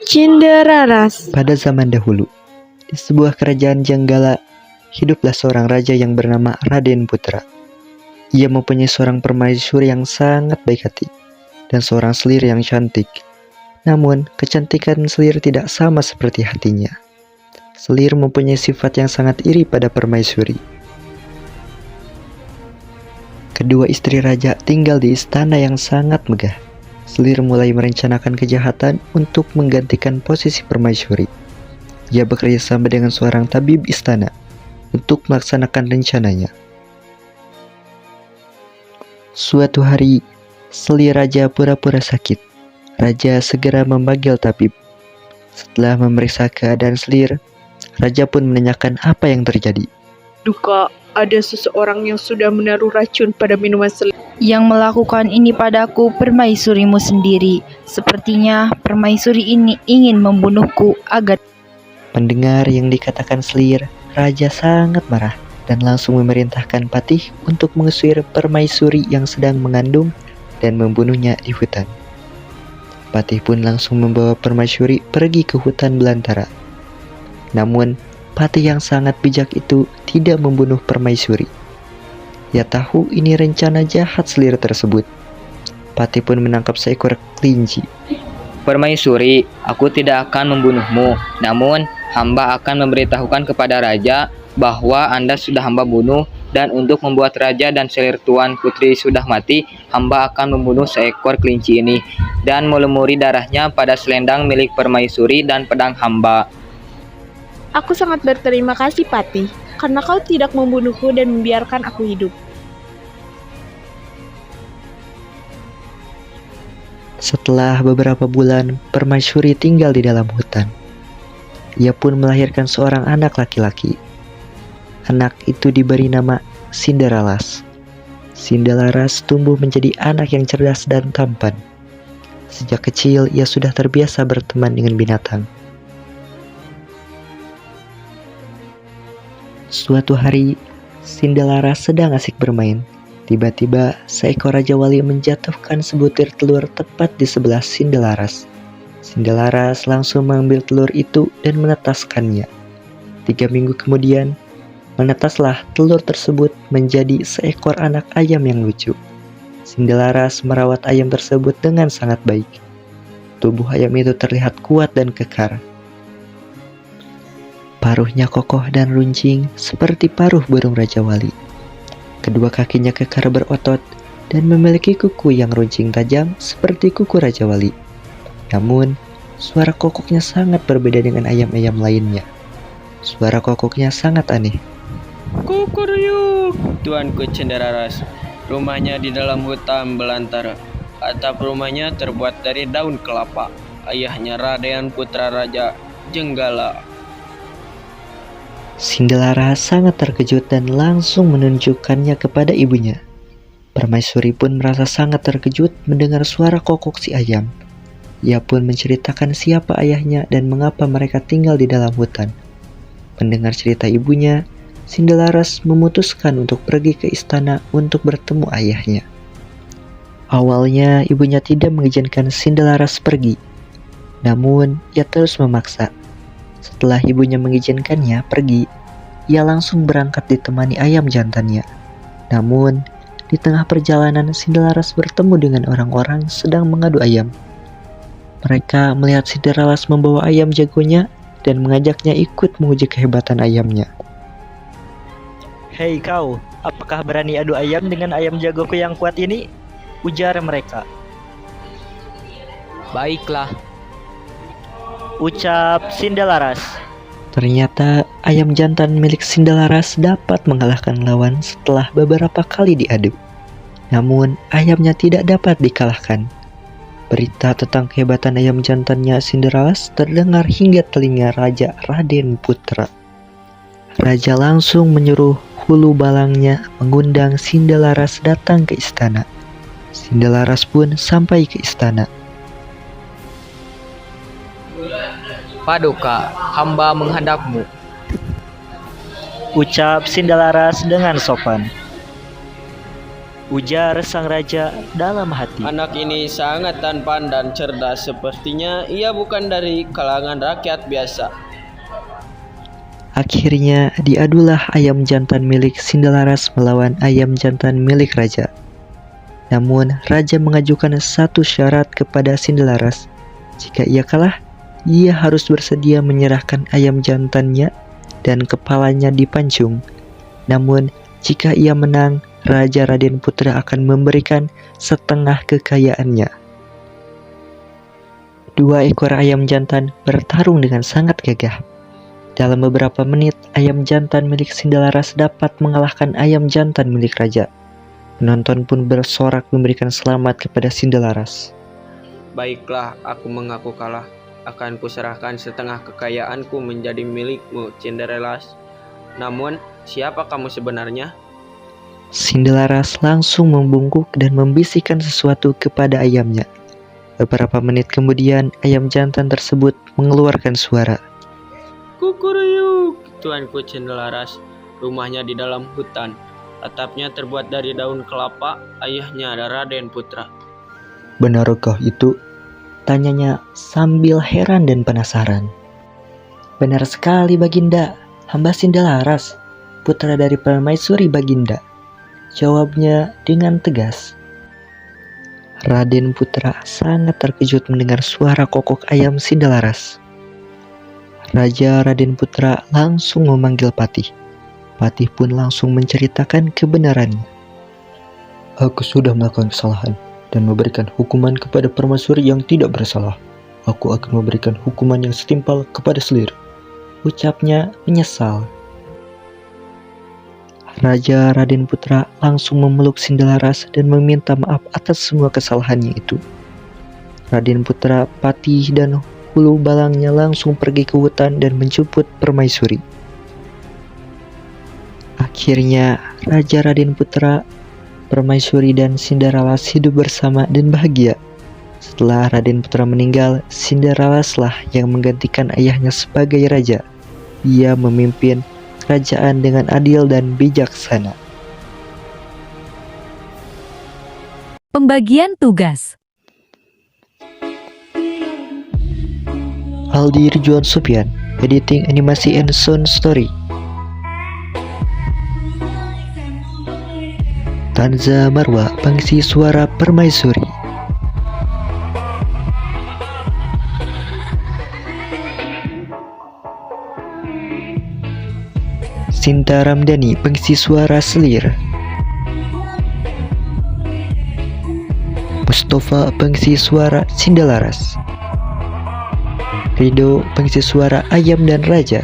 Cinderaras. Pada zaman dahulu, di sebuah kerajaan Janggala, hiduplah seorang raja yang bernama Raden Putra. Ia mempunyai seorang permaisuri yang sangat baik hati dan seorang selir yang cantik. Namun, kecantikan selir tidak sama seperti hatinya. Selir mempunyai sifat yang sangat iri pada permaisuri. Kedua istri raja tinggal di istana yang sangat megah. Selir mulai merencanakan kejahatan untuk menggantikan posisi permaisuri. Ia bekerja sama dengan seorang tabib istana untuk melaksanakan rencananya. Suatu hari, selir raja pura-pura sakit. Raja segera memanggil tabib. Setelah memeriksa keadaan selir, raja pun menanyakan apa yang terjadi. Duka, ada seseorang yang sudah menaruh racun pada minuman selir. Yang melakukan ini padaku permaisurimu sendiri. Sepertinya permaisuri ini ingin membunuhku agar... Mendengar yang dikatakan selir, raja sangat marah dan langsung memerintahkan patih untuk mengusir permaisuri yang sedang mengandung dan membunuhnya di hutan. Patih pun langsung membawa permaisuri pergi ke hutan belantara. Namun, patih yang sangat bijak itu tidak membunuh permaisuri. Ia tahu ini rencana jahat selir tersebut. Patih pun menangkap seekor kelinci. Permaisuri, aku tidak akan membunuhmu. Namun, hamba akan memberitahukan kepada raja bahwa Anda sudah hamba bunuh, dan untuk membuat raja dan selir tuan putri sudah mati, hamba akan membunuh seekor kelinci ini dan melumuri darahnya pada selendang milik permaisuri dan pedang hamba. Aku sangat berterima kasih, Patih, karena kau tidak membunuhku dan membiarkan aku hidup. Setelah beberapa bulan, permaisuri tinggal di dalam hutan. Ia pun melahirkan seorang anak laki-laki. Anak itu diberi nama Cinderalas. Cinderalas tumbuh menjadi anak yang cerdas dan tampan. Sejak kecil, ia sudah terbiasa berteman dengan binatang. Suatu hari, Cinderalas sedang asik bermain. Tiba-tiba, seekor Raja Wali menjatuhkan sebutir telur tepat di sebelah Cinderalas. Cinderalas langsung mengambil telur itu dan menetaskannya. 3 minggu kemudian, menetaslah telur tersebut menjadi seekor anak ayam yang lucu. Cinderalas merawat ayam tersebut dengan sangat baik. Tubuh ayam itu terlihat kuat dan kekar. Paruhnya kokoh dan runcing seperti paruh burung Raja Wali. Kedua kakinya kekar berotot dan memiliki kuku yang runcing tajam seperti kuku Raja Wali. Namun, suara kokoknya sangat berbeda dengan ayam-ayam lainnya. Suara kokoknya sangat aneh. Kukuryuk, Tuanku Cinderalas. Rumahnya di dalam hutan belantara. Atap rumahnya terbuat dari daun kelapa. Ayahnya Raden Putra Raja Janggala. Cinderalas sangat terkejut dan langsung menunjukkannya kepada ibunya. Permaisuri pun merasa sangat terkejut mendengar suara kokok si ayam. Ia pun menceritakan siapa ayahnya dan mengapa mereka tinggal di dalam hutan. Mendengar cerita ibunya, Cinderalas memutuskan untuk pergi ke istana untuk bertemu ayahnya. Awalnya ibunya tidak mengizinkan Cinderalas pergi, namun ia terus memaksa. Setelah ibunya mengizinkannya pergi, ia langsung berangkat ditemani ayam jantannya. Namun, di tengah perjalanan Cinderalas bertemu dengan orang-orang sedang mengadu ayam. Mereka melihat Cinderalas membawa ayam jagonya dan mengajaknya ikut menguji kehebatan ayamnya. Hei kau, apakah berani adu ayam dengan ayam jagoku yang kuat ini? Ujar mereka. Baiklah, Ucap Cinderalas. Ternyata ayam jantan milik Cinderalas dapat mengalahkan lawan setelah beberapa kali diadu. Namun ayamnya tidak dapat dikalahkan. Berita tentang kehebatan ayam jantannya Cinderalas terdengar hingga telinga Raja Raden Putra. Raja langsung menyuruh hulu balangnya mengundang Cinderalas datang ke istana. Cinderalas pun sampai ke istana. Paduka, hamba menghadapmu. Ucap Cinderalas dengan sopan. ujar sang raja dalam hati. Anak ini sangat tampan dan cerdas. Sepertinya ia bukan dari kalangan rakyat biasa. Akhirnya diadulah ayam jantan milik Sindelaras melawan ayam jantan milik raja. Namun raja mengajukan satu syarat kepada Sindelaras. Jika ia kalah, ia harus bersedia menyerahkan ayam jantannya dan kepalanya dipancung. Namun jika ia menang, Raja Raden Putra akan memberikan setengah kekayaannya. 2 ekor ayam jantan bertarung dengan sangat gagah. Dalam beberapa menit, ayam jantan milik Sindelaras dapat mengalahkan ayam jantan milik raja. Penonton pun bersorak memberikan selamat kepada Sindelaras. Baiklah, aku mengaku kalah. Akan kuserahkan setengah kekayaanku menjadi milikmu, Cinderelas. Namun, siapa kamu sebenarnya? Sindelaras langsung membungkuk dan membisikkan sesuatu kepada ayamnya. Beberapa menit kemudian, ayam jantan tersebut mengeluarkan suara. Kukuruyuk, Tuanku Cendelaras. Rumahnya di dalam hutan. Atapnya terbuat dari daun kelapa. Ayahnya adalah Raden Putra. Benarkah itu? Tanyanya sambil heran dan penasaran. Benar sekali Baginda, hamba Sindelaras, putra dari Permaisuri Baginda. Jawabnya dengan tegas. Raden Putra sangat terkejut mendengar suara kokok ayam Sindelaras. Raja Raden Putra langsung memanggil Patih. Patih pun langsung menceritakan kebenarannya. Aku sudah melakukan kesalahan dan memberikan hukuman kepada permaisuri yang tidak bersalah. Aku akan memberikan hukuman yang setimpal kepada Selir. Ucapnya menyesal. Raja Raden Putra langsung memeluk Sindelaras dan meminta maaf atas semua kesalahannya itu. Raden Putra, Patih, dan Hulu Balangnya langsung pergi ke hutan dan menjemput permaisuri. Akhirnya, Raja Raden Putra, permaisuri, dan Sindelaras hidup bersama dan bahagia. Setelah Raden Putra meninggal, Sindelaras lah yang menggantikan ayahnya sebagai raja. Ia memimpin kerajaan dengan adil dan bijaksana. Pembagian tugas. Aldi Ridwan Sufyan, editing animasi and sound story. Tanza Marwa, pengisi suara permaisuri. Sinta Ramdhani, pengisi suara Selir. Mustafa, pengisi suara Sindelaras. Rido, pengisi suara Ayam dan Raja.